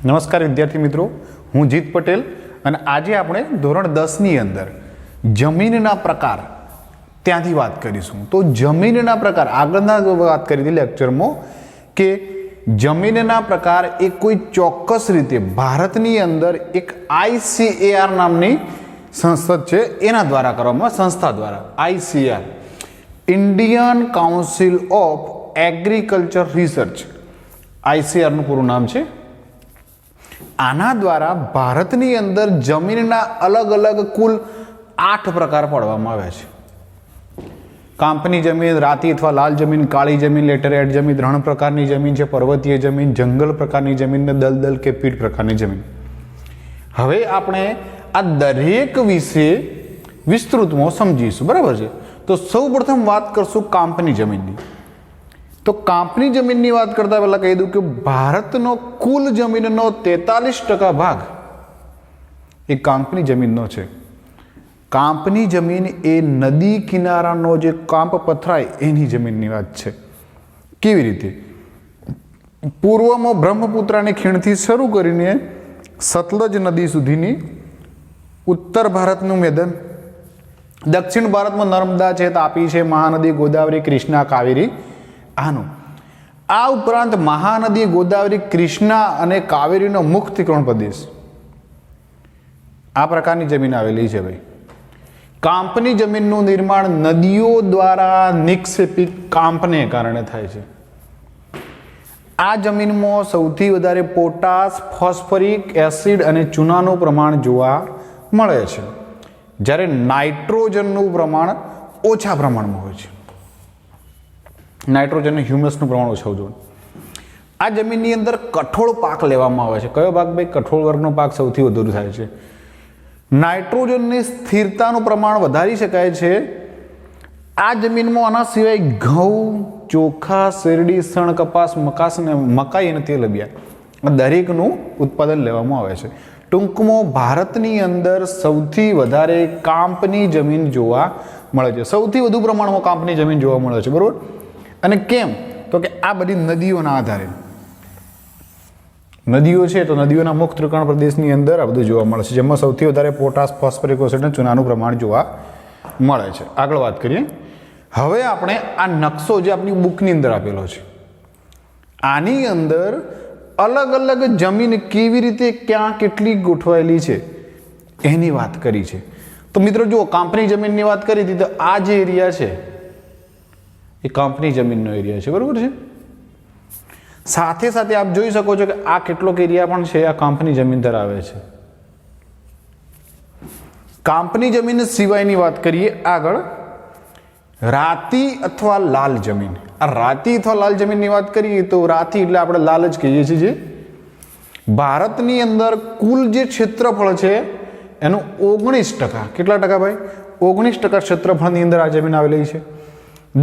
નમસ્કાર વિદ્યાર્થી મિત્રો, હું જીત પટેલ અને આજે આપણે ધોરણ 10ની અંદર જમીનના પ્રકાર ત્યાંથી વાત કરીશું. તો જમીનના પ્રકાર આગળના વાત કરી હતી લેક્ચરમાં કે જમીનના પ્રકાર એ કોઈ ચોક્કસ રીતે ભારતની અંદર એક ICAR નામની સંસ્થા છે એના દ્વારા કરવામાં, સંસ્થા દ્વારા, ICAR Indian council of agriculture research, ICAR નું પૂરું નામ છે. આના દ્વારા ભારતની અંદર જમીનના અલગ અલગ કુલ 8 પ્રકાર પાડવામાં આવ્યા છે. કાંપની જમીન, રાતી અથવા લાલ જમીન, કાળી જમીન, લેટેરાઇટ જમીન, 3 પ્રકારની જમીન છે, પર્વતીય જમીન, જંગલ પ્રકારની જમીન ને દલદલ કે પીટ પ્રકારની જમીન. હવે આપણે આ દરેક વિશે વિસ્તૃતમાં સમજીશું, બરાબર છે. તો સૌ પ્રથમ વાત કરશું કાંપની જમીનની. તો કાંપની જમીનની વાત કરતા પહેલા કહી દઉં કે ભારતનો કુલ જમીનનો 43% ભાગ એ કાંપની જમીનનો છે. કાંપની જમીન એ નદી કિનારાનો જે કાંપ પથરાય એની જમીનની વાત છે. કેવી રીતે? પૂર્વમાં બ્રહ્મપુત્રાની ખીણથી શરૂ કરીને સતલજ નદી સુધીની, ઉત્તર ભારતનું મેદાન, દક્ષિણ ભારતમાં નર્મદા છે, તાપી છે, મહાનદી, ગોદાવરી, કૃષ્ણા, કાવેરી, આનું. આ ઉપરાંત મહાનદી, ગોદાવરી, કૃષ્ણા અને કાવેરીનો મુક્ત ત્રિકોણ પ્રદેશ, આ પ્રકારની જમીન આવેલી છે. ભાઈ, કાંપની જમીનનું નિર્માણ નદીઓ દ્વારા નિક્ષેપિત કાંપને કારણે થાય છે. આ જમીનમાં સૌથી વધારે પોટાશ, ફોસ્ફરિક એસિડ અને ચૂનાનું પ્રમાણ જોવા મળે છે, જ્યારે નાઇટ્રોજનનું પ્રમાણ ઓછા પ્રમાણમાં હોય છે. નાઇટ્રોજન અને હ્યુમસનું પ્રમાણ ઓછું જોવા. આ જમીનની અંદર કઠોળ પાક લેવામાં આવે છે. કયો પાક? ભાઈ, કઠોળ વર્ગનો પાક સૌથી વધુ થાય છે. નાઇટ્રોજનની સ્થિરતાનું પ્રમાણ વધારી શકાય છે. આ જમીનમાં આના સિવાય ઘઉં, ચોખા, શેરડી, સણ, કપાસ, મકાઈ અને તેલબિયા દરેકનું ઉત્પાદન લેવામાં આવે છે. ટૂંકમાં ભારતની અંદર સૌથી વધારે કાંપની જમીન જોવા મળે છે. સૌથી વધુ પ્રમાણમાં કાંપની જમીન જોવા મળે છે, બરોબર. અને કેમ? તો કે આ બધી નદીઓના આધારે, નદીઓ છે તો નદીઓના મુક્ત ત્રિકોણ પ્રદેશની અંદર આ બધું જોવા મળે છે, જેમાં સૌથી વધારે પોટાશ, ફોસ્ફરિક એસિડ અને ચૂનાનું પ્રમાણ જોવા મળે છે. આગળ વાત કરીએ. હવે આપણે આ નકશો જે આપણી બુકની અંદર આપેલો છે, આની અંદર અલગ અલગ જમીન કેવી રીતે ક્યાં કેટલી ગોઠવાયેલી છે એની વાત કરી છે. તો મિત્રો જુઓ, કાંપની જમીનની વાત કરી હતી તો આ જે એરિયા છે એ કાંપની જમીનનો એરિયા છે, બરોબર છે. સાથે સાથે આપ જોઈ શકો છો કે આ કેટલોક એરિયા પણ છે આ કાંપની જમીન ધરાવે છે. કાંપની જમીન સિવાયની વાત કરીએ આગળ, રાતી અથવા લાલ જમીન. આ રાતી અથવા લાલ જમીનની વાત કરીએ તો રાતી એટલે આપણે લાલ જ કહીએ છીએ. ભારતની અંદર કુલ જે ક્ષેત્રફળ છે એનું 19%, કેટલા ટકા ભાઈ? 19% ક્ષેત્રફળની અંદર આ જમીન આવેલી છે.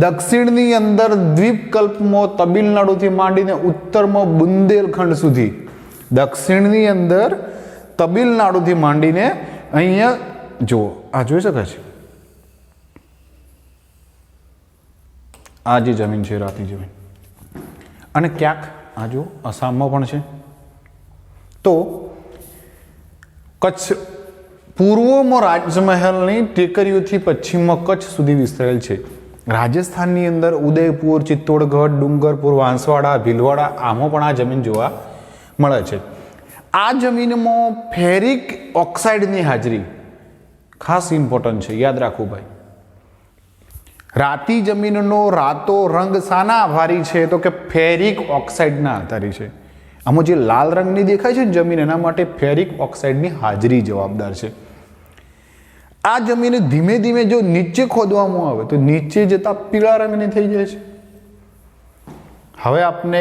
દક્ષિણની અંદર દ્વીપકલ્પમાં તમિલનાડુથી માંડીને ઉત્તરમાં બુંદેલખંડ સુધી, દક્ષિણની અંદર તમિલનાડુથી માંડીને અહીંયા જુઓ, આ જોઈ શકાય છે, આ જે જમીન છે રાતી જમીન. અને ક્યાંક આ જો આસામમાં પણ છે. તો કચ્છ પૂર્વમાં રાજમહેલની ટેકરીઓથી પશ્ચિમમાં કચ્છ સુધી વિસ્તરેલ છે. રાજસ્થાનની અંદર ઉદયપુર, ચિત્તોડગઢ, ડુંગરપુર, વાંસવાડા, ભીલવાડા, આમાં પણ આ જમીન જોવા મળે છે. આ જમીનમાં ફેરિક ઓક્સાઇડની હાજરી ખાસ ઇમ્પોર્ટન્ટ છે, યાદ રાખવું ભાઈ. રાતી જમીનનો રાતો રંગ શાના આભારી છે? તો કે ફેરિક ઓક્સાઇડના આધારી છે. આમાં જે લાલ રંગની દેખાય છે જમીન, એના માટે ફેરિક ઓક્સાઇડની હાજરી જવાબદાર છે. આ જમીન ધીમે ધીમે જો નીચે ખોદવામાં આવે તો નીચે જતા પીળા રંગની થઈ જાય છે. હવે આપને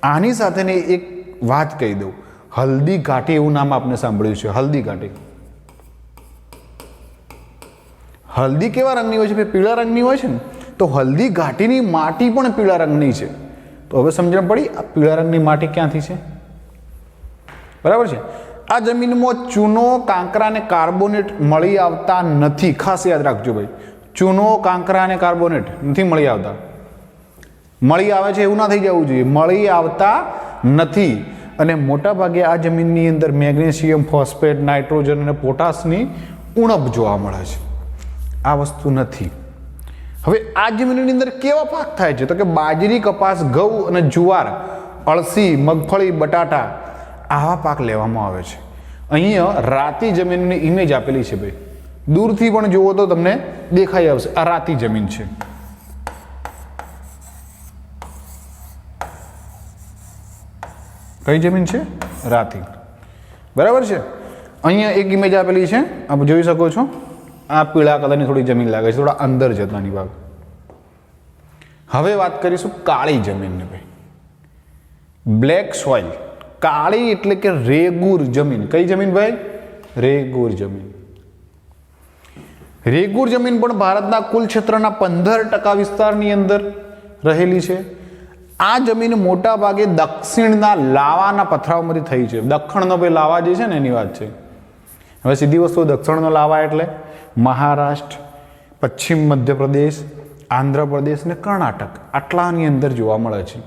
આની સાથેની એક વાત કહી દઉં. હલ્દી ઘાટી એવું નામ આપને સાંભળ્યું છે, હલ્દી ઘાટી. હલ્દી કેવા રંગની હોય છે? પીળા રંગની હોય છે ને. તો હલ્દી ઘાટીની માટી પણ પીળા રંગની છે. તો હવે સમજણ પડી આ પીળા રંગની માટી ક્યાંથી છે, બરાબર છે. આ જમીનમાં ચૂનો, કાંકરા અને કાર્બોનેટ મળી આવતા નથી. ખાસ યાદ રાખજો ભાઈ, ચૂનો, કાંકરા અને કાર્બોનેટ નથી મળી આવતા. મળી આવે છે એવું ના થઈ જવું જોઈએ, મળી આવતા નથી. અને મોટાભાગે આ જમીનની અંદર મેગ્નેશિયમ, ફોસ્ફેટ, નાઇટ્રોજન અને પોટાશની ઉણપ જોવા મળે છે. આ વસ્તુ નથી. હવે આ જમીનની અંદર કેવા પાક થાય છે? તો કે બાજરી, કપાસ, ઘઉં અને જુવાર, અળસી, મગફળી, બટાટા આવા પાક લેવામાં આવે છે. અહીંયા રાતી જમીનની ઇમેજ આપેલી છે ભાઈ, દૂરથી પણ જુઓ તો તમને દેખાઈ આવશે. આ રાતી જમીન છે. કઈ જમીન છે? રાતી. બરાબર છે. અહીંયા એક ઇમેજ આપેલી છે, આપ જોઈ શકો છો. આ પીળા કલરની થોડી જમીન લાગે છે, થોડા અંદર જતાની ભાગ. હવે વાત કરીશું કાળી જમીનની ભાઈ, બ્લેક સોઇલ. કાળી એટલે કે રેગુર જમીન. કઈ જમીન ભાઈ? રેગુર જમીન. રેગુર જમીન પણ ભારતના કુલ ક્ષેત્રના 15% વિસ્તારની અંદર રહેલી છે. આ જમીન મોટા ભાગે દક્ષિણના લાવાના પથરાઓમાંથી થઈ છે. દક્ષિણનો ભાઈ લાવા જે છે ને એની વાત છે. હવે સીધી વસ્તુ, દક્ષિણનો લાવા એટલે મહારાષ્ટ્ર, પશ્ચિમ મધ્યપ્રદેશ, આંધ્રપ્રદેશ ને કર્ણાટક, આટલાની અંદર જોવા મળે છે.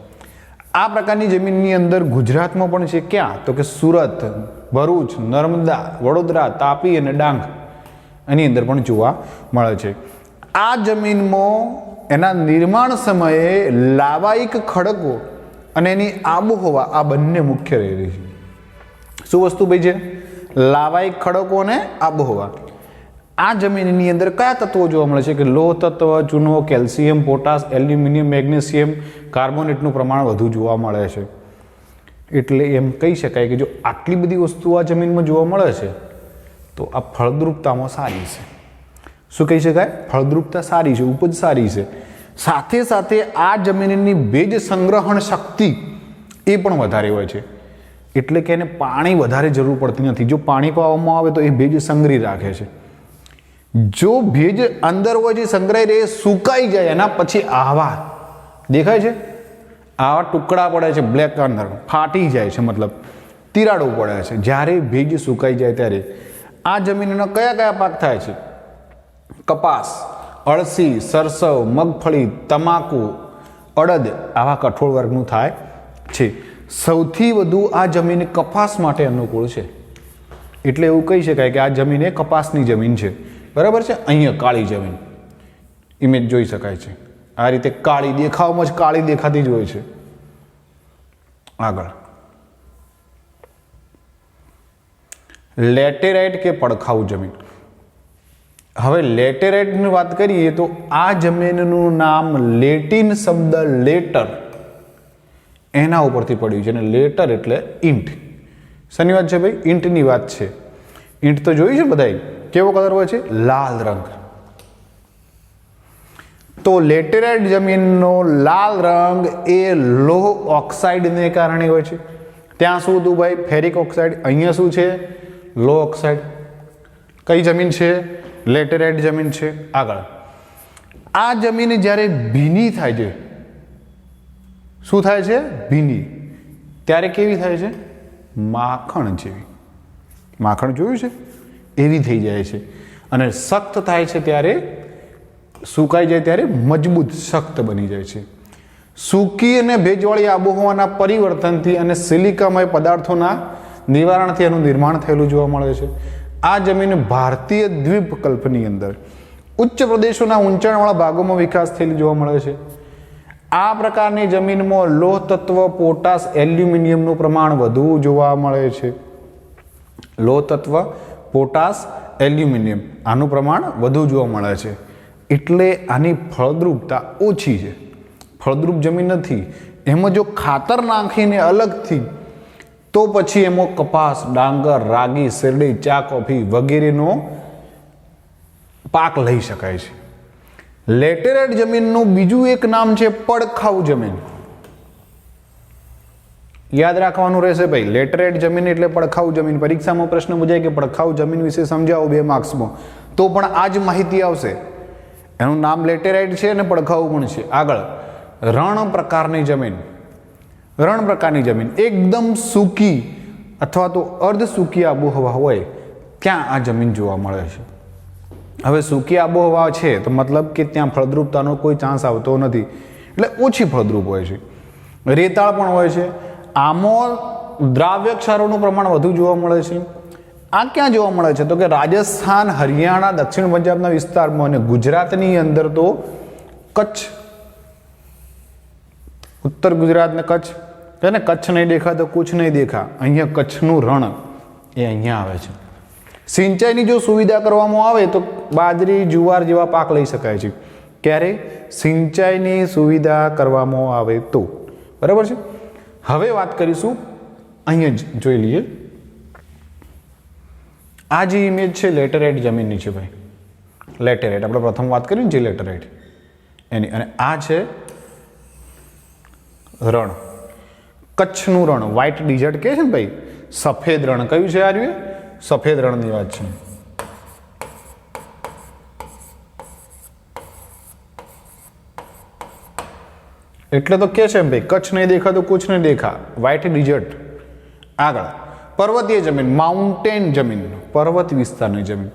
આ પ્રકારની જમીનની અંદર ગુજરાતમાં પણ છે. ક્યાં? તો કે સુરત, ભરૂચ, નર્મદા, વડોદરા, તાપી અને ડાંગ એની અંદર પણ જોવા મળે છે. આ જમીનમાં એના નિર્માણ સમયે લાવાયિક ખડકો અને એની આબોહવા આ બંને મુખ્ય રહેલી છે. શું વસ્તુ ભાઈ છે? લાવાયિક ખડકો અને આબોહવા. આ જમીનની અંદર કયા તત્વો જોવા મળે છે? કે લોહ તત્વ, ચૂનો, કેલ્શિયમ, પોટાશ, એલ્યુમિનિયમ, મેગ્નેશિયમ, કાર્બોનેટનું પ્રમાણ વધુ જોવા મળે છે. એટલે એમ કહી શકાય કે જો આટલી બધી વસ્તુઓ આ જમીનમાં જોવા મળે છે તો આ ફળદ્રુપતામાં સારી છે. શું કહી શકાય? ફળદ્રુપતા સારી છે, ઉપજ સારી છે. સાથે સાથે આ જમીનની ભેજ સંગ્રહણ શક્તિ એ પણ વધારે હોય છે. એટલે કે એને પાણી વધારે જરૂર પડતી નથી. જો પાણી પાવામાં આવે તો એ ભેજ સંગ્રહી રાખે છે. જો ભેજ અંદર હોય છે સંગ્રહાઈ રહે, સુકાઈ જાય એના પછી આવા દેખાય છે, આવા ટુકડા પડે છે બ્લેક અંદર, ફાટી જાય છે, મતલબ તિરાડો પડે છે. જ્યારે ભેજ સુકાઈ જાય ત્યારે આ જમીનના કયા કયા પાક થાય છે? કપાસ, અળસી, સરસવ, મગફળી, તમાકુ, અડદ આવા કઠોળ વર્ગનું થાય છે. સૌથી વધુ આ જમીન કપાસ માટે અનુકૂળ છે. એટલે એવું કહી શકાય કે આ જમીન એ કપાસની જમીન છે. બરાબર છે. અહીંયા કાળી જમીન ઇમેજ જોઈ શકાય છે. આ રીતે કાળી, દેખાવમાં જ કાળી દેખાતી જ હોય છે. આગળ લેટેરાઇટ કે પડખાઉ જમીન. હવે લેટેરાઇટની વાત કરીએ તો આ જમીનનું નામ લેટિન શબ્દ લેટર એના ઉપરથી પડ્યું છે. અને લેટર એટલે ઈંટ. શેની વાત છે ભાઈ? ઈંટની વાત છે. ઈંટ તો જોઈ છે બધાએ, કેવો કલર હોય છે? લાલ રંગ. તો લેટેરાઇટ જમીનનો લાલ રંગ એ લોહ ઓક્સાઇડને કારણે હોય છે. ત્યાં શું હતું ભાઈ? Ferric oxide. અહીંયા શું છે? લોહ ઓક્સાઇડ. કઈ જમીન છે? લેટેરાઇટ જમીન છે. આગળ આ જમીન જ્યારે ભીની થાય છે, શું થાય છે? ભીની. ત્યારે કેવી થાય છે? માખણ જેવી. માખણ જોયું છે? એવી થઈ જાય છે. અને સખ્ત થાય છે ત્યારે, સુકાઈ જાય ત્યારે મજબૂત સખ્ત બની જાય છે. સૂકી અને ભેજવાળી આબોહવાના પરિવર્તનથી અને સિલિકામય પદાર્થોના નિવારણથી એનું નિર્માણ થયેલું જોવા મળે છે. આ જમીન ભારતીય દ્વીપકલ્પની અંદર ઉચ્ચ પ્રદેશોના ઊંચાણવાળા ભાગોમાં વિકાસ થયેલી જોવા મળે છે. આ પ્રકારની જમીનમાં લોહ તત્વ, પોટાશ, એલ્યુમિનિયમનું પ્રમાણ વધુ જોવા મળે છે. લોહ તત્વ, પોટાશ, એલ્યુમિનિયમ આનું પ્રમાણ વધુ જોવા મળે છે. એટલે આની ફળદ્રુપતા ઓછી છે. ફળદ્રુપ જમીન નથી. એમાં જો ખાતર નાખીને અલગથી તો પછી એમાં કપાસ, ડાંગર, રાગી, શેરડી, ચા, કોફી વગેરેનો પાક લઈ શકાય છે. લેટેરાઇટ જમીનનું બીજું એક નામ છે પડખાઉ જમીન. યાદ રાખવાનું રહેશે ભાઈ, લેટેરાઇટ જમીન એટલે પડખાઉ જમીન. પરીક્ષામાં પ્રશ્ન પૂછાય કે પડખાઉ જમીન વિશે સમજાવો 2 માર્ક્સમાં, તો પણ આ જ માહિતી આવશે. એનું નામ લેટેરાઇટ છે અને પડખાઉ પણ છે. આગળ રણ પ્રકારની જમીન. રણ પ્રકારની જમીન એકદમ સૂકી અથવા તો અર્ધ સૂકી આબોહવા હોય ત્યાં આ જમીન જોવા મળે છે. હવે સૂકી આબોહવા છે તો મતલબ કે ત્યાં ફળદ્રુપતાનો કોઈ ચાન્સ આવતો નથી, એટલે ઓછી ફળદ્રુપ હોય છે. રેતાળ પણ હોય છે. આમાં દ્રાવ્ય ક્ષારોનું પ્રમાણ વધુ જોવા મળે છે. આ ક્યાં જોવા મળે છે? તો કે રાજસ્થાન, હરિયાણા, દક્ષિણ પંજાબના વિસ્તારમાં અને ગુજરાતની અંદર તો કચ્છ, ઉત્તર ગુજરાત ને કચ્છ છે ને. કચ્છ નહીં દેખા તો કુછ નહીં દેખા. અહીંયા કચ્છનું રણ એ અહીંયા આવે છે. સિંચાઈની જો સુવિધા કરવામાં આવે તો બાજરી, જુવાર જેવા પાક લઈ શકાય છે. ક્યારે? સિંચાઈની સુવિધા કરવામાં આવે તો. બરાબર છે. હવે વાત કરીશું, અહીંયા જ જોઈ લઈએ. આ જે ઇમેજ છે લેટેરાઇટ જમીનની છે ભાઈ. લેટેરાઇટ આપણે પ્રથમ વાત કરી ને જે લેટેરાઇટ એની, અને આ છે રણ, કચ્છનું રણ. વ્હાઇટ ડિઝર્ટ કહે છે ને ભાઈ, સફેદ રણ. કયું છે? આ સફેદ રણની વાત છે. એટલે તો કે છે એમ ભાઈ, કચ્છ નહીં દેખા તો કુછ નહીં દેખા, વ્હાઇટ ડિઝર્ટ. આગળ પર્વતીય જમીન, માઉન્ટેન જમીન, પર્વત વિસ્તારની જમીન.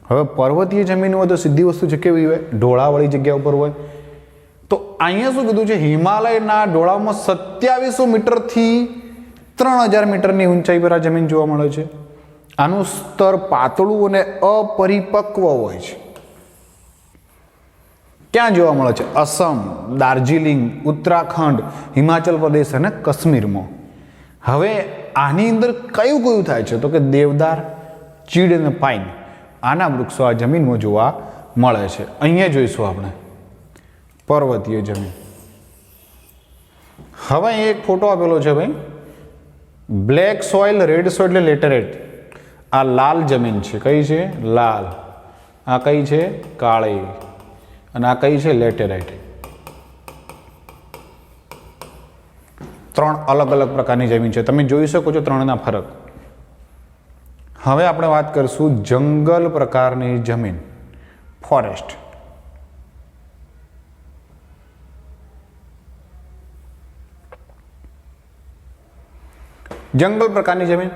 હવે પર્વતીય જમીન હોય તો સીધી વસ્તુ છે કેવી હોય? ઢોળાવાળી જગ્યા ઉપર હોય. તો અહીંયા શું કીધું છે? હિમાલયના ઢોળાવમાં 2700 મીટરથી 3000 મીટરની ઊંચાઈ પર આ જમીન જોવા મળે છે. આનું સ્તર પાતળું અને અપરિપક્વ હોય છે. ક્યાં જોવા મળે છે? અસમ, દાર્જિલિંગ, ઉત્તરાખંડ, હિમાચલ પ્રદેશ અને કાશ્મીરમાં. હવે આની અંદર કયું કયું થાય છે? તો કે દેવદાર, ચીડ અને પાઇન, આના વૃક્ષો આ જમીનમાં જોવા મળે છે. અહીંયા જોઈશું આપણે પર્વતીય જમીન. હવે અહીં એક ફોટો આપેલો છે ભાઈ, બ્લેક સોઇલ, રેડ સોઇલ એટલે લેટેરાઇટ. આ લાલ જમીન છે. કઈ છે? લાલ. આ કઈ છે? કાળી. અને આ કઈ છે? લેટેરાઇટ. ત્રણ અલગ અલગ પ્રકારની જમીન છે. તમે જોઈ શકો છો ત્રણના ફરક. હવે આપણે વાત કરીશું જંગલ પ્રકારની જમીન, ફોરેસ્ટ. જંગલ પ્રકારની જમીન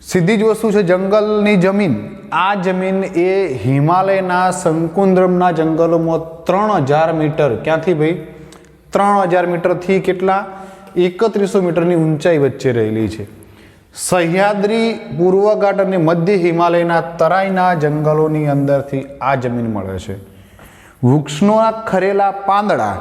સીધી જ વસ્તુ છે. જંગલની જમીન, આ જમીન એ હિમાલયના સંકુદ્રમના જંગલોમાં 3000 મીટર, ક્યાંથી ભાઈ? 3000 મીટરથી કેટલા? 3100 મીટરની ઊંચાઈ વચ્ચે રહેલી છે. સહ્યાદ્રી, પૂર્વઘાટ અને મધ્ય હિમાલયના તરાઈના જંગલોની અંદરથી આ જમીન મળે છે. વૃક્ષોના ખરેલા પાંદડા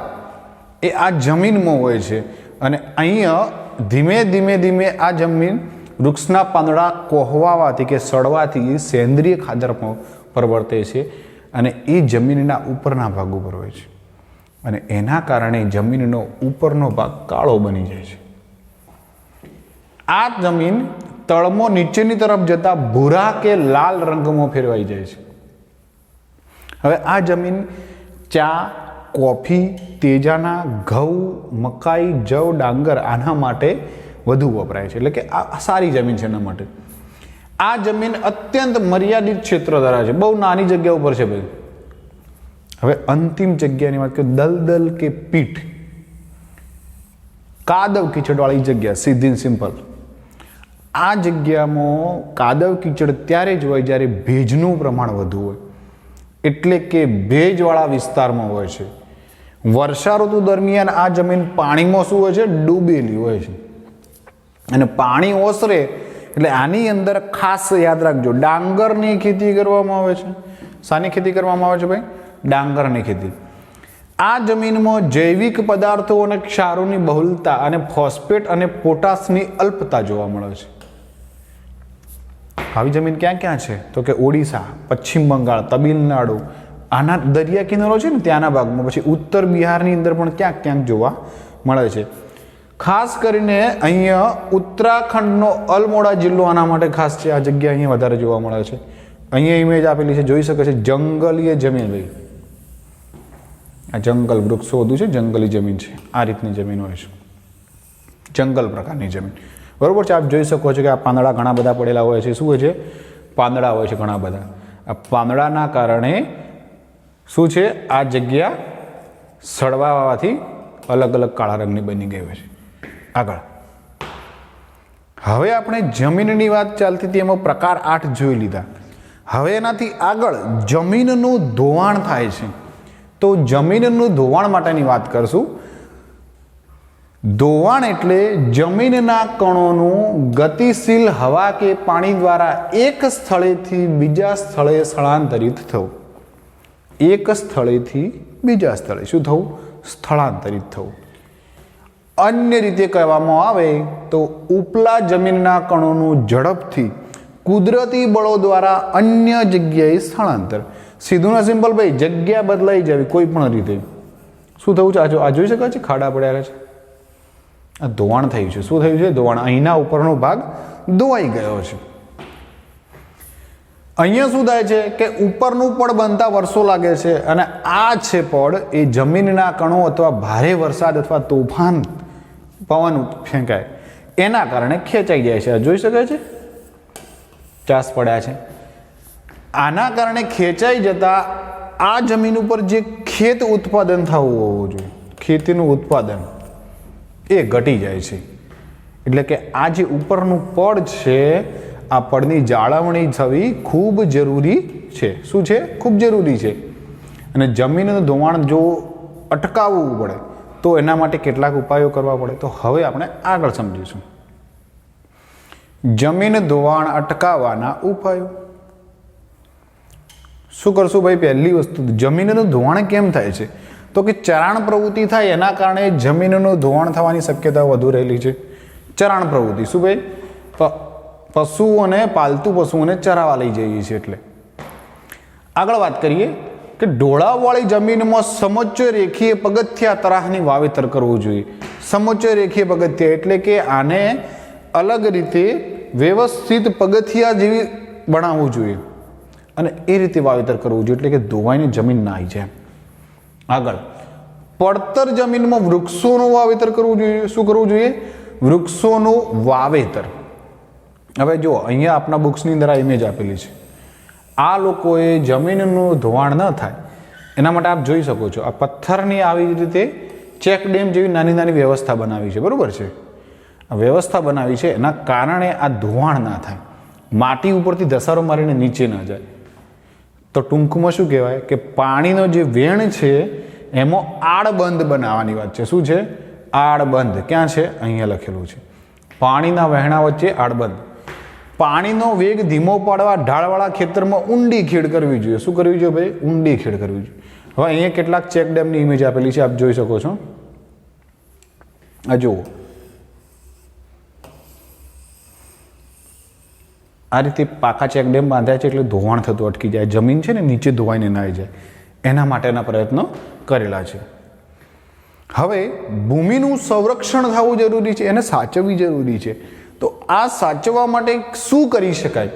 એ આ જમીનમાં હોય છે. અને અહીંયા ધીમે ધીમે ધીમે આ જમીન વૃક્ષના પાંદડા કોહવાવાથી કે સડવાથી સેન્દ્રિય ખાતરમાં પરવર્તે છે અને એ જમીનના ઉપરના ભાગ ઉપર હોય છે. અને એના કારણે જમીનનો ઉપરનો ભાગ કાળો બની જાય છે. આ જમીન તળમાં નીચેની તરફ જતા ભૂરા કે લાલ રંગમાં ફેરવાઈ જાય છે. હવે આ જમીન ચા, કોફી, તેજાના, ઘઉં, મકાઈ, જવ, ડાંગર આના માટે વધુ વપરાય છે. એટલે કે આ સારી જમીન છે એના માટે. આ જમીન અત્યંત મર્યાદિત ક્ષેત્ર ધરાવે છે, બહુ નાની જગ્યા ઉપર છે ભાઈ. હવે અંતિમ જગ્યાની વાત કરીએ, દલદલ કે પીઠ, કાદવ કીચડવાળી જગ્યા, સીધી સિમ્પલ. આ જગ્યામાં કાદવ કીચડ ત્યારે જ હોય જ્યારે ભેજનું પ્રમાણ વધુ હોય, એટલે કે ભેજવાળા વિસ્તારમાં હોય છે. વર્ષા ઋતુ દરમિયાન આ જમીન પાણીમાં શું હોય છે? ડૂબેલી હોય છે. અને પાણી ઓસરે એટલે આની અંદર ખાસ યાદ રાખજો, ડાંગરની ખેતી કરવામાં આવે છે. શાની ખેતી કરવામાં આવે છે ભાઈ? ડાંગરની ખેતી. આ જમીનમાં જૈવિક પદાર્થો અને ક્ષારોની બહુલતા અને ફોસ્ફેટ અને પોટાશની અલ્પતા જોવા મળે છે. આવી જમીન ક્યાં ક્યાં છે? તો કે ઓડિશા, પશ્ચિમ બંગાળ, તમિલનાડુ, આના દરિયા કિનારો છે ને ત્યાંના ભાગમાં. પછી ઉત્તર બિહારની અંદર પણ ક્યાંક ક્યાંક જોવા મળે છે. ખાસ કરીને અહીંયા ઉત્તરાખંડનો અલમોડા જિલ્લો આના માટે ખાસ છે. આ જગ્યા અહીંયા વધારે જોવા મળે છે. અહીંયા ઇમેજ આપેલી છે, જોઈ શકે છે. જંગલીય જમીન ભાઈ, આ જંગલ, વૃક્ષો વધુ છે, જંગલી જમીન છે. આ રીતની જમીન હોય છે, જંગલ પ્રકારની જમીન. બરોબર છે. આપ જોઈ શકો છો કે આ પાંદડા ઘણા બધા પડેલા હોય છે. શું હોય છે? પાંદડા હોય છે ઘણા બધા. આ પાંદડાના કારણે શું છે? આ જગ્યા સડવાવાથી અલગ અલગ કાળા રંગની બની ગઈ હોય છે. આગળ હવે આપણે જમીનની વાત ચાલતી હતી, એમાં પ્રકાર 8 જોઈ લીધા. હવે એનાથી આગળ જમીનનું ધોવાણ થાય છે. તો જમીનનું ધોવાણ માટેની વાત કરશું. ધોવાણ એટલે જમીનના કણોનું ગતિશીલ હવા કે પાણી દ્વારા એક સ્થળેથી બીજા સ્થળે સ્થળાંતરિત થવું. એક સ્થળેથી બીજા સ્થળે શું થવું? સ્થળાંતરિત થવું. અન્ય રીતે કહેવામાં આવે તો ઉપલા જમીનના કણોનું ઝડપથી કુદરતી બળો દ્વારા અન્ય જગ્યાએ સ્થળાંતર. સીધું ને સિમ્પલ ભાઈ, જગ્યા બદલાઈ જવી કોઈ પણ રીતે. શું થવું છે? આ જોઈ શકાય છે ખાડા પડ્યા છે. આ ધોવાણ થયું છે. શું થયું છે? ધોવાણ. અહીંના ઉપરનો ભાગ ધોવાઈ ગયો છે. અહીંયા શું થાય છે કે ઉપરનું પડ બનતા વર્ષો લાગે છે અને આ છે પડ એ જમીનના કણો અથવા ભારે વરસાદ અથવા તોફાન પવન ફેંકાય એના કારણે ખેંચાઈ જાય છે. આ જોઈ શકાય છે ચાસ પડ્યા છે. આના કારણે ખેંચાઈ જતા આ જમીન ઉપર જે ખેત ઉત્પાદન થવું હોવું જોઈએ, ખેતીનું ઉત્પાદન, એ ઘટી જાય છે. એટલે કે આ જે ઉપરનું પડ છે આ પડની જાળવણી થવી ખૂબ જરૂરી છે. શું છે? ખૂબ જરૂરી છે. અને જમીનનું ધોવાણ જો અટકાવવું પડે તો એના માટે કેટલાક ઉપાયો કરવા પડે. તો હવે આપણે આગળ સમજીશું જમીન ધોવાણ અટકાવવાના ઉપાયો. શું કરશું ભાઈ? પહેલી વસ્તુ, જમીનનું ધોવાણ કેમ થાય છે? તો કે ચરાણ પ્રવૃત્તિ થાય એના કારણે જમીનનું ધોવાણ થવાની શક્યતા વધુ રહેલી છે. ચરાણ પ્રવૃત્તિ શું ભાઈ? પશુઓને, પાલતુ પશુઓને ચરાવવા લઈ જઈએ છીએ. એટલે આગળ વાત કરીએ કે ઢોળાવવાળી જમીનમાં સમોચ્ચ રેખીય પગથિયા તરાહની વાવેતર કરવું જોઈએ. સમોચ્ચ રેખીય પગથિયા એટલે કે આને અલગ રીતે વ્યવસ્થિત પગથિયા જેવી બનાવવું જોઈએ અને એ રીતે વાવેતર કરવું જોઈએ એટલે કે ધોવાઈને જમીન ના આવી જાય. આગળ પડતર જમીનમાં વૃક્ષોનું વાવેતર કરવું જોઈએ. શું કરવું જોઈએ? વૃક્ષોનું વાવેતર. હવે જો અહીંયા આપણા બુક્સની અંદર આ ઇમેજ આપેલી છે. આ લોકોએ જમીનનું ધોવાણ ન થાય એના માટે આપ જોઈ શકો છો આ પથ્થરની આવી રીતે ચેક ડેમ જેવી નાની નાની વ્યવસ્થા બનાવી છે. બરોબર છે? આ વ્યવસ્થા બનાવી છે એના કારણે આ ધોવાણ ના થાય, માટી ઉપરથી ધસારો મારીને નીચે ના જાય. તો ટૂંકમાં શું કહેવાય કે પાણીનો જે વેણ છે એમાં આડબંધ બનાવવાની વાત છે. શું છે? આડબંધ. ક્યાં છે? અહીંયા લખેલું છે. પાણીના વહેણા વચ્ચે આડબંધ. પાણીનો વેગ ધીમો પાડવા ઢાળવાળા ખેતરમાં ઊંડી ખેડ કરવી જોઈએ. શું કરવી જોઈએ ભાઈ? ઊંડી ખેડ કરવી જોઈએ. હવે અહીંયા કેટલાક ચેક ડેમની ઇમેજ આપેલી છે, આપ જોઈ શકો છો. આ જુઓ, આ રીતે પાકા ચેક ડેમ બાંધ્યા છે એટલે ધોવાણ થતું અટકી જાય, જમીન છે ને નીચે ધોવાઈને ના આવી જાય એના માટેના પ્રયત્નો કરેલા છે. હવે ભૂમિનું સંરક્ષણ થવું જરૂરી છે, એને સાચવવી જરૂરી છે. તો આ સાચવવા માટે શું કરી શકાય?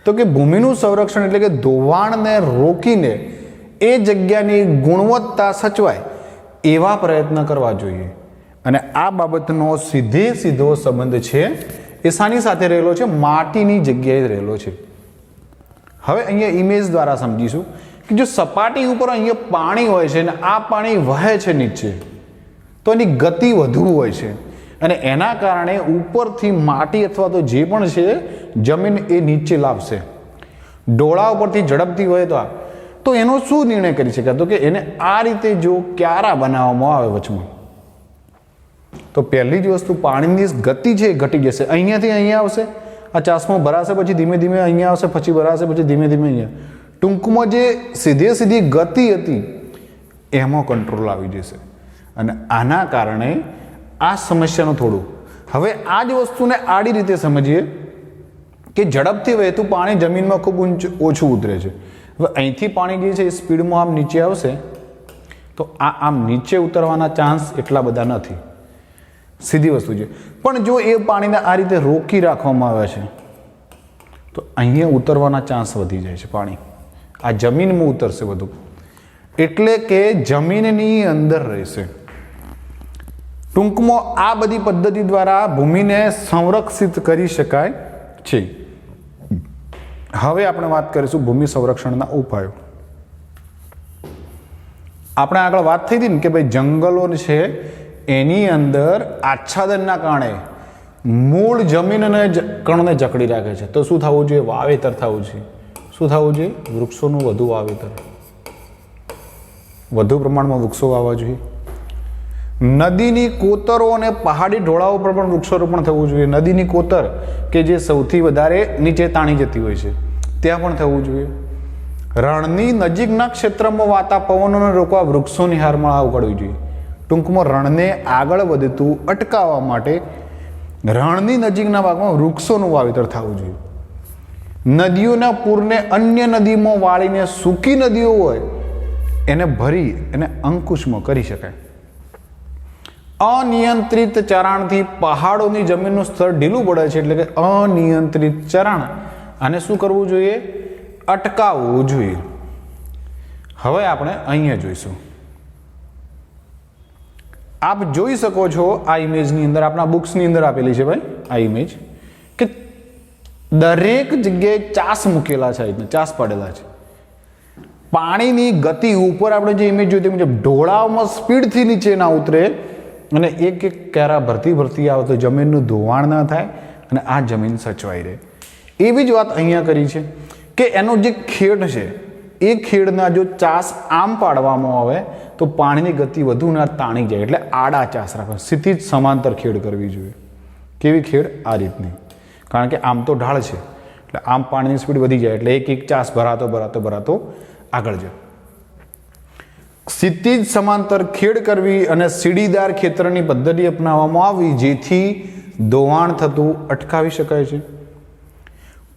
તો કે ભૂમિનું સંરક્ષણ એટલે કે ધોવાણને રોકીને એ જગ્યાની ગુણવત્તા સચવાય એવા પ્રયત્ન કરવા જોઈએ. અને આ બાબતનો સીધો સંબંધ છે એ શાની સાથે રહેલો છે? માટીની જગ્યાએ રહેલો છે. હવે અહીંયા ઇમેજ દ્વારા સમજીશું કે જો સપાટી ઉપર અહીંયા પાણી હોય છે અને આ પાણી વહે છે નીચે તો એની ગતિ વધુ હોય છે અને એના કારણે ઉપરથી માટી અથવા તો જે પણ છે જમીન એ નીચે લાવશે. ડોળા ઉપરથી ઝડપથી વહે તો એનો શું નિર્ણય કરી શકાય? તો કે એને આ રીતે જો ક્યારા બનાવવામાં આવે વચમાં તો પહેલી જ વસ્તુ પાણીની ગતિ છે એ ઘટી જશે. અહીંયાથી અહીંયા આવશે, આ ચાસમાં ભરાશે, પછી ધીમે ધીમે અહીંયા આવશે, પછી ભરાશે, પછી ધીમે ધીમે અહીંયા. ટૂંકમાં જે સીધી ગતિ હતી એમાં કંટ્રોલ આવી જશે અને આના કારણે આ સમસ્યાનું થોડું. હવે આ જ વસ્તુને આડી રીતે સમજીએ કે ઝડપથી વહેતું પાણી જમીનમાં ખૂબ ઓછું ઉતરે છે. હવે અહીંથી પાણી જે છે એ સ્પીડમાં આમ નીચે આવશે તો આમ નીચે ઉતરવાના ચાન્સ એટલા બધા નથી. સીધી વસ્તુ છે. પણ જો એ પાણીને આ રીતે રોકી રાખવામાં આવે છે તો અહીંયા ઉતરવાના ચાન્સ વધી જાય છે. પાણી આ જમીનમાં ઉતરશે બધું એટલે કે જમીનની અંદર રહેશે. ટૂંકમાં આ બધી પદ્ધતિ દ્વારા ભૂમિને સંરક્ષિત કરી શકાય છે. હવે આપણે વાત કરીશું ભૂમિ સંરક્ષણના ઉપાયો. આપણે આગળ વાત થઈ હતી ને કે ભાઈ જંગલો છે એની અંદર આચ્છાદનના કારણે મૂળ જમીન અને કણને જકડી રાખે છે. તો શું થવું જોઈએ? વાવેતર થવું જોઈએ. શું થવું જોઈએ? વૃક્ષોનું વધુ વાવેતર, વધુ પ્રમાણમાં વૃક્ષો વાવવા જોઈએ. નદીની કોતરો અને પહાડી ઢોળાવો પર પણ વૃક્ષારોપણ થવું જોઈએ. નદીની કોતર કે જે સૌથી વધારે નીચે તાણી જતી હોય છે ત્યાં પણ થવું જોઈએ. રણની નજીકના ક્ષેત્રમાં વાતા પવનોને રોકવા વૃક્ષોની હારમાળા ઉગાડવી જોઈએ. ટૂંકમાં રણને આગળ વધતું અટકાવવા માટે રણની નજીકના ભાગમાં વૃક્ષોનું વાવેતર થવું જોઈએ. નદીઓના પૂરને અન્ય નદીમાં વાળીને સૂકી નદીઓ હોય એને ભરી અને અંકુશમાં કરી શકાય. અનિયંત્રિત ચરાણથી પહાડોની જમીનનું સ્તર ઢીલું પડે છે, એટલે કે અનિયંત્રિત ચરાણ આને શું કરવું જોઈએ? અટકાવવું જોઈએ. હવે આપણે અહીંયા જોઈશું. આપ જોઈ શકો છો આ ઇમેજની અંદર, આપણા બુક્સની અંદર આપેલી છે ભાઈ આ ઇમેજ, કે દરેક જગ્યાએ ચાસ મૂકેલા છે, ચાસ પાડેલા છે. પાણીની ગતિ ઉપર આપણે જે ઇમેજ જોઈ તે મુજબ ઢોળાવમાં સ્પીડથી નીચે ના ઉતરે અને એક એક કેરા ભરતી આવે તો જમીનનું ધોવાણ ના થાય અને આ જમીન સચવાઈ રહે. એવી જ વાત અહીંયા કરી છે કે એનો જે ખેડ છે એ ખેડના જો ચાસ આમ પાડવામાં આવે તો પાણીની ગતિ વધુ ના તાણી જાય, એટલે આડા ચાસ રાખવા, સીધી જ સમાંતર ખેડ કરવી જોઈએ. કેવી ખેડ? આ રીતની. કારણ કે આમ તો ઢાળ છે એટલે આમ પાણીની સ્પીડ વધી જાય એટલે એક એક ચાસ ભરાતો આગળ જાય. સીધી જ સમાંતર ખેડ કરવી અને સીડીદાર ખેતરની પદ્ધતિ અપનાવવામાં આવી જેથી ધોવાણ થતું અટકાવી શકાય છે.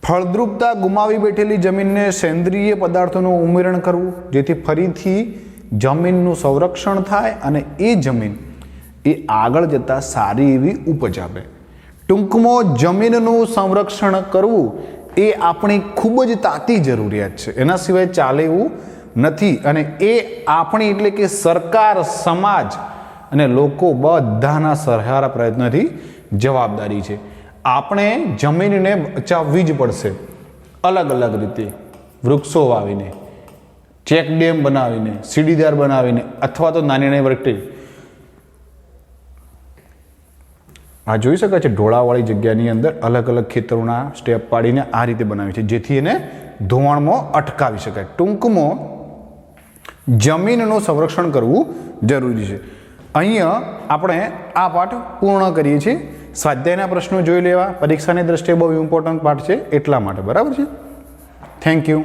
ફળદ્રુપતા ગુમાવી બેઠેલી જમીનને સેન્દ્રિય પદાર્થોનું ઉમેરણ કરવું જેથી ફરીથી જમીનનું સંરક્ષણ થાય અને એ જમીન એ આગળ જતાં સારી એવી ઉપજ આપે. ટૂંકમાં જમીનનું સંરક્ષણ કરવું એ આપણી ખૂબ જ તાતી જરૂરિયાત છે, એના સિવાય ચાલે એવું નથી. અને એ આપણી એટલે કે સરકાર, સમાજ અને લોકો બધાના સરહારા પ્રયત્નથી જવાબદારી છે. આપણે જમીનને બચાવવી જ પડશે, અલગ અલગ રીતે વૃક્ષો વાવીને, ચેક ડેમ બનાવીને, સીડીદાર બનાવીને, અથવા તો નાની નાની વરટી. આ જોઈ શકાય છે ઢોળાવાળી જગ્યાની અંદર અલગ અલગ ખેતરોના સ્ટેપ પાડીને આ રીતે બનાવી છે જેથી એને ધોવાણમાં અટકાવી શકાય. ટૂંકમાં જમીનનું સંરક્ષણ કરવું જરૂરી છે. અહીંયા આપણે આ પાઠ પૂર્ણ કરીએ છીએ. સ્વાધ્યાયના પ્રશ્નો જોઈ લેવા પરીક્ષાની દ્રષ્ટિએ બહુ ઇમ્પોર્ટન્ટ પાઠ છે એટલા માટે. બરાબર છે? Thank you.